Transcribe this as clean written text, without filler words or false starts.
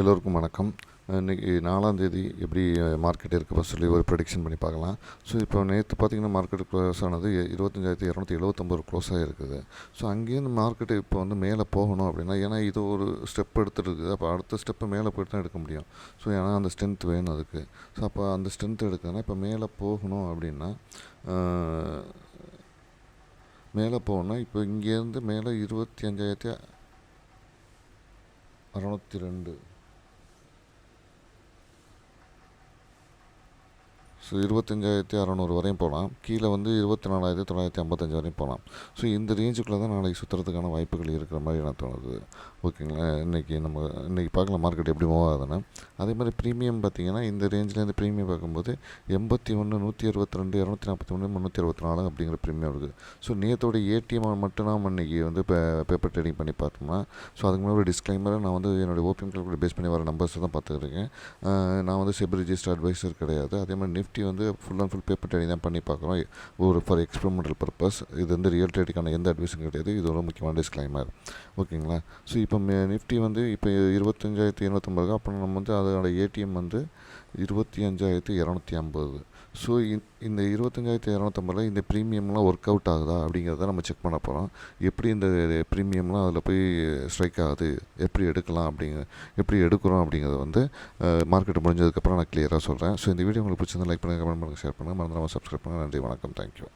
எல்லோருக்கும் வணக்கம். இன்றைக்கி 4ஆம் தேதி எப்படி மார்க்கெட் இருக்க சொல்லி ஒரு ப்ரெடிக்ஷன் பண்ணி பார்க்கலாம். ஸோ இப்போ நேற்று பார்த்திங்கன்னா மார்க்கெட் க்ளோஸ் ஆனது 25,279 க்ளோஸ் ஆகிருக்குது. ஸோ அங்கேருந்து மார்க்கெட்டு இப்போ வந்து மேலே போகணும் அப்படின்னா, ஏன்னா இது ஒரு ஸ்டெப் எடுத்துருக்குது. அப்போ அடுத்த ஸ்டெப்பு மேலே போய்ட்டு தான் எடுக்க முடியும். ஸோ ஏன்னா அந்த ஸ்ட்ரென்த் வேணும் அதுக்கு. ஸோ அப்போ அந்த ஸ்ட்ரென்த் எடுக்குதுன்னா இப்போ மேலே போகணும் அப்படின்னா மேலே போகணுன்னா இப்போ இங்கேருந்து மேலே 25,602 ஸோ 25,600 வரையும் போகலாம். கீழே வந்து 24,955 வரையும் போகலாம். ஸோ இந்த ரேஞ்சுக்குள்ளே தான் நாளைக்கு சுற்றுறதுக்கான வாய்ப்புகள் இருக்கிற மாதிரி எனக்கு தோணுது. ஓகேங்களா? இன்றைக்கி பார்க்கலாம் மார்க்கெட் எப்படி மூவ் ஆகுதுன்னு. அதே மாதிரி ப்ரீமியம் பார்த்திங்கன்னா இந்த ரேஞ்சிலேருந்து ப்ரீமியம் பார்க்கும்போது 81, 162, 241, 364 அப்படிங்கிற ப்ரீமியம் இருக்குது. ஸோ நேற்றோட ஏடிஎம் மட்டும் நம்ம இன்றைக்கி வந்து பேப்பர் ட்ரேடிங் பண்ணி பார்த்தோம்னா, ஸோ அதுக்கு முன்னாடி ஒரு டிஸ்க்ளைமரை நான் வந்து என்னுடைய ஓபிஎம் கால்குலேட் பேஸ் பண்ணி வர நம்பர்ஸ் தான் பார்த்துருக்கேன். நான் வந்து செபி ரிஜிஸ்டர் அட்வைசர் கிடையாது. அதே மாதிரி நிஃப்டி வந்து full and full paper trading தான் பண்ணி பார்க்குறோம். ஒரு ஃபார் எக்ஸ்பெரிமெண்டல் பர்பஸ். இது வந்து ரியல் ட்ரேடிங்கான எந்த அட்வைஸும் கிடையாது. இது ஒரு முக்கியமான டிஸ்க்ளைமர். ஓகேங்களா? ஸோ இப்போ நிஃப்டி வந்து இப்போ 25,250, அப்புறம் நம்ம வந்து அதோட ஏடிஎம் வந்து 25,250. ஸோ இந்த 25,250 இந்த ப்ரீமியம்லாம் ஒர்க் அவுட் ஆகுதா அப்படிங்கிறத நம்ம செக் பண்ண போகிறோம். எப்படி இந்த ப்ரீமியம்லாம் அதில் போய் ஸ்ட்ரைக் ஆகுது, எப்படி எடுக்கிறோம் அப்படிங்கிறத வந்து மார்க்கெட் முடிஞ்சதுக்கப்புறம் நான் கிளியராக சொல்கிறேன். ஸோ இந்த வீடியோ உங்களுக்கு பிடிச்சிருந்தா லைக் பண்ணுங்கள், கமெண்ட் பண்ணுங்கள், ஷேர் பண்ணுங்கள், மறந்துடாமல் சப்ஸ்கிரைப் பண்ணுங்கள். நன்றி, வணக்கம், தேங்க்யூ.